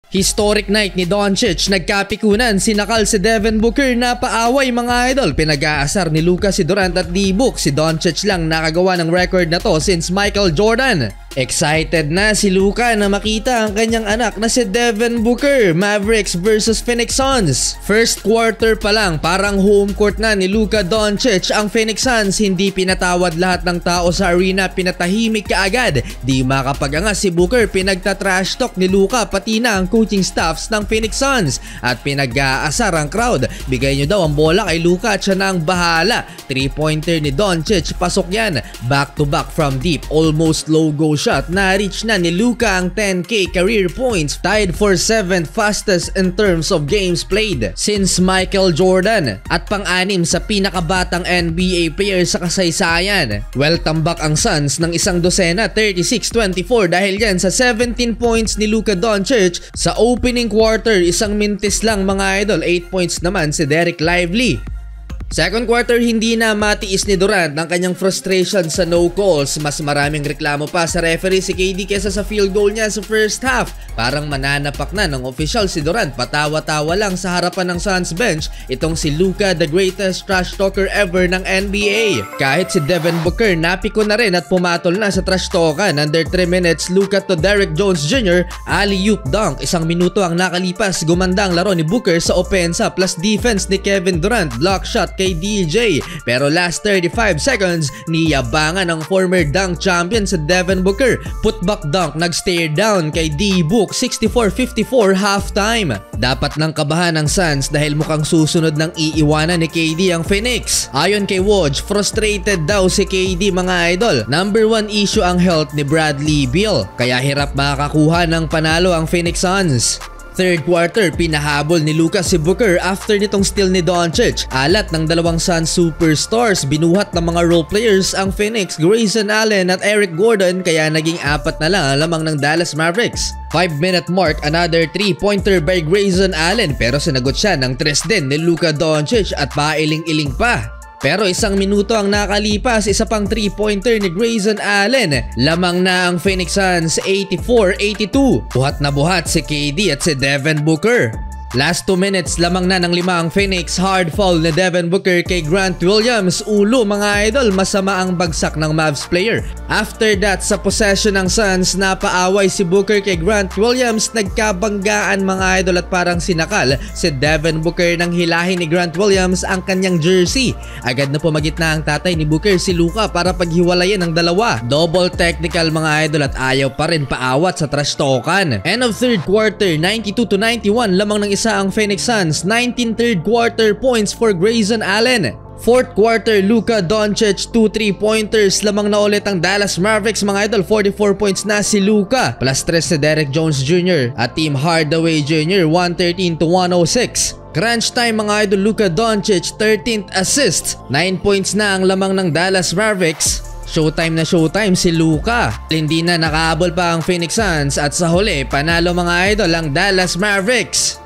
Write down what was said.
Historic night ni Doncic, nagkapikunan, sinakal si Devin Booker na paaway mga idol. Pinag-aasar ni Luka si Durant at D-Book. Si Doncic lang nakagawa ng record na to since Michael Jordan. Excited na si Luka na makita ang kanyang anak na si Devin Booker. Mavericks versus Phoenix Suns. First quarter pa lang, parang home court na ni Luka Doncic ang Phoenix Suns. Hindi pinatawad lahat ng tao sa arena, pinatahimik kaagad. Di makapag-angas si Booker, pinagta-trash talk ni Luka pati na ang coaching staffs ng Phoenix Suns. At pinag-aasar ang crowd. Bigay nyo daw ang bola kay Luka at siya na ang bahala. 3-pointer ni Doncic, pasok yan. Back to back from deep, almost logo shot. Na-reach na ni Luka ang 10K career points, tied for 7th fastest in terms of games played since Michael Jordan, at pang-anim sa pinakabatang NBA player sa kasaysayan. Well, tambak ang Suns ng isang dosena, 36-24 dahil yan sa 17 points ni Luka Doncic sa opening quarter. Isang mintis lang mga idol, 8 points naman si Dereck Lively. Second quarter, hindi na matiis ni Durant ang kanyang frustration sa no calls. Mas maraming reklamo pa sa referee si KD kesa sa field goal niya sa first half. Parang mananapak na ng official si Durant. Patawa-tawa lang sa harapan ng Suns bench itong si Luka, the greatest trash talker ever ng NBA. Kahit si Devin Booker napiko na rin at pumatol na sa trash talkan. Under 3 minutes, Luka to Derrick Jones Jr. alley-oop dunk. 1 minuto ang nakalipas, gumanda ang laro ni Booker sa opensa plus defense ni Kevin Durant. Block shot kay DJ. Pero last 35 seconds, niyabangan ng former dunk champion sa Devin Booker. Putback dunk, nag-stare down kay D-Book. 64-54 halftime. Dapat nang kabahan ng Suns dahil mukhang susunod ng iiwanan ni KD ang Phoenix. Ayon kay Woj, frustrated daw si KD mga idol. Number 1 issue ang health ni Bradley Beal, kaya hirap makakakuha ng panalo ang Phoenix Suns. Third quarter, pinahabol ni Luka si Booker after nitong steal ni Doncic. Alat ng dalawang Suns superstars, binuhat ng mga role players ang Phoenix, Grayson Allen at Eric Gordon, kaya naging 4 na lang ang lamang ng Dallas Mavericks. 5-minute mark, another 3-pointer by Grayson Allen, pero sinagot siya ng 3 din ni Luka Doncic at pailing-iling pa. Pero 1 minuto ang nakalipas, isa pang 3-pointer ni Grayson Allen. Lamang na ang Phoenix Suns, 84-82. Buhat na buhat si KD at si Devin Booker. Last 2 minutes, lamang na ng 5 ang Phoenix. Hard foul ni Devin Booker kay Grant Williams. Ulo mga idol, masama ang bagsak ng Mavs player. After that, sa possession ng Suns, napaaway si Booker kay Grant Williams. Nagkabanggaan mga idol at parang sinakal si Devin Booker nang hilahin ni Grant Williams ang kanyang jersey. Agad na pumagitna ang tatay ni Booker, si Luka, para paghiwalayan ng dalawa. Double technical mga idol at ayaw pa rin paawat sa trash talkan. End of third quarter, 92-91 lamang ng isa ang Phoenix Suns. 19 third quarter points for Grayson Allen. Fourth quarter, Luka Doncic, 2 3-pointers. Lamang na ulit ang Dallas Mavericks mga idol. 44 points na si Luka. Plus 3 si Derrick Jones Jr. at Tim Hardaway Jr. 113-106. Crunch time mga idol, Luka Doncic, 13th assist. 9 points na ang lamang ng Dallas Mavericks. Showtime na showtime si Luka. Hindi na nakahabol pa ang Phoenix Suns at sa huli, panalo mga idol ang Dallas Mavericks.